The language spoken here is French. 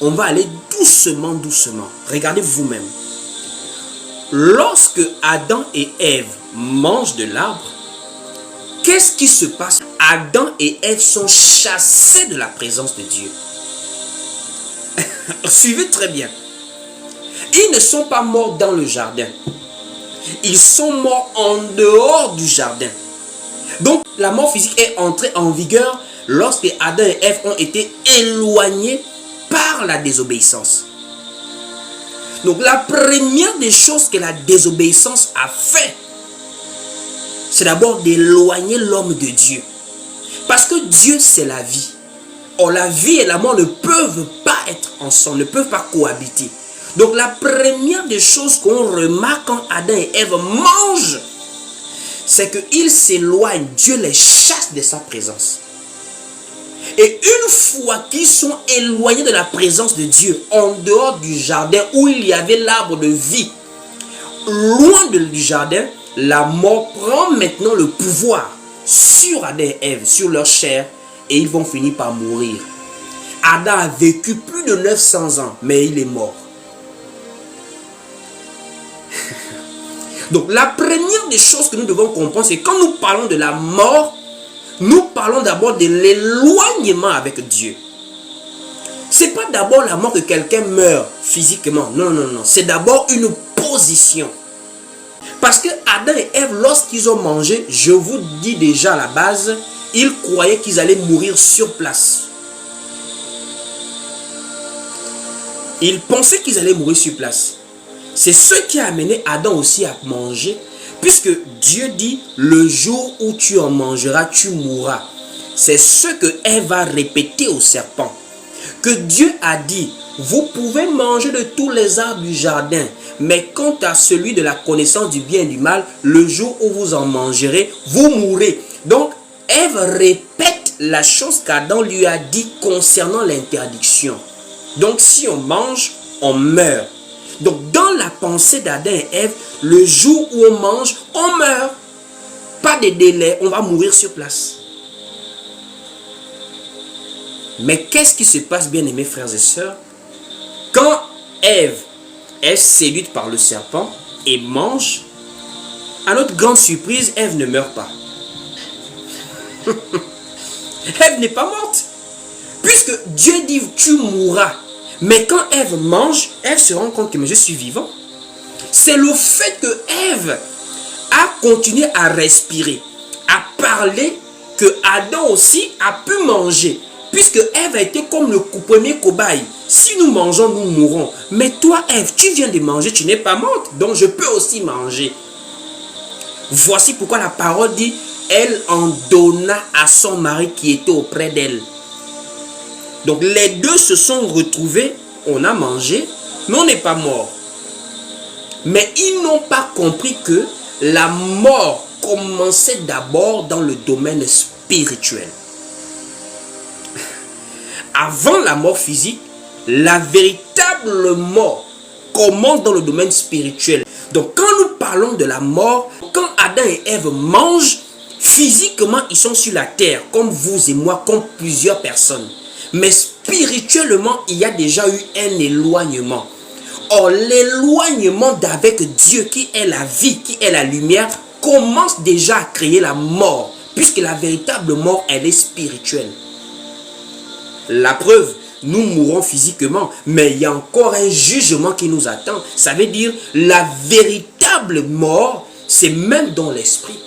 on va aller doucement, doucement. Regardez vous-même. Lorsque Adam et Ève mangent de l'arbre, qu'est-ce qui se passe? Adam et Ève sont chassés de la présence de Dieu. Suivez très bien. Ils ne sont pas morts dans le jardin. Ils sont morts en dehors du jardin. Donc, la mort physique est entrée en vigueur lorsque Adam et Ève ont été éloignés par la désobéissance. Donc, la première des choses que la désobéissance a fait, c'est d'abord d'éloigner l'homme de Dieu. Parce que Dieu, c'est la vie. Or, la vie et la mort ne peuvent pas être ensemble, ne peuvent pas cohabiter. Donc, la première des choses qu'on remarque quand Adam et Ève mangent, c'est qu'ils s'éloignent. Dieu les chasse de sa présence. Et une fois qu'ils sont éloignés de la présence de Dieu, en dehors du jardin où il y avait l'arbre de vie, loin du jardin, la mort prend maintenant le pouvoir sur Adam et Ève, sur leur chair, et ils vont finir par mourir. Adam a vécu plus de 900 ans, mais il est mort. Donc la première des choses que nous devons comprendre, c'est quand nous parlons de la mort, nous parlons d'abord de l'éloignement avec Dieu. Ce n'est pas d'abord la mort que quelqu'un meurt physiquement. Non, non, non. C'est d'abord une position. Parce que Adam et Ève, lorsqu'ils ont mangé, je vous dis déjà à la base, ils croyaient qu'ils allaient mourir sur place. Ils pensaient qu'ils allaient mourir sur place. C'est ce qui a amené Adam aussi à manger, puisque Dieu dit, le jour où tu en mangeras, tu mourras. C'est ce que Ève va répéter au serpent. Que Dieu a dit, vous pouvez manger de tous les arbres du jardin, mais quant à celui de la connaissance du bien et du mal, le jour où vous en mangerez, vous mourrez. Donc, Ève répète la chose qu'Adam lui a dit concernant l'interdiction. Donc, si on mange, on meurt. Donc, dans la pensée d'Adam et Ève, le jour où on mange, on meurt. Pas de délai, on va mourir sur place. Mais qu'est-ce qui se passe, bien aimés frères et sœurs, quand Ève est séduite par le serpent et mange, à notre grande surprise, Ève ne meurt pas. Ève n'est pas morte. Puisque Dieu dit, tu mourras. Mais quand Ève mange, Ève se rend compte que mais je suis vivant. C'est le fait que Ève a continué à respirer, à parler, que Adam aussi a pu manger. Puisque Ève a été comme le premier cobaye. Si nous mangeons, nous mourrons. Mais toi, Ève, tu viens de manger, tu n'es pas morte. Donc je peux aussi manger. Voici pourquoi la parole dit, elle en donna à son mari qui était auprès d'elle. Donc les deux se sont retrouvés, on a mangé, mais on n'est pas mort. Mais ils n'ont pas compris que la mort commençait d'abord dans le domaine spirituel. Avant la mort physique, la véritable mort commence dans le domaine spirituel. Donc quand nous parlons de la mort, quand Adam et Ève mangent, physiquement ils sont sur la terre, comme vous et moi, comme plusieurs personnes. Mais spirituellement, il y a déjà eu un éloignement. Or, l'éloignement d'avec Dieu, qui est la vie, qui est la lumière, commence déjà à créer la mort. Puisque la véritable mort, elle est spirituelle. La preuve, nous mourrons physiquement, mais il y a encore un jugement qui nous attend. Ça veut dire, la véritable mort, c'est même dans l'esprit.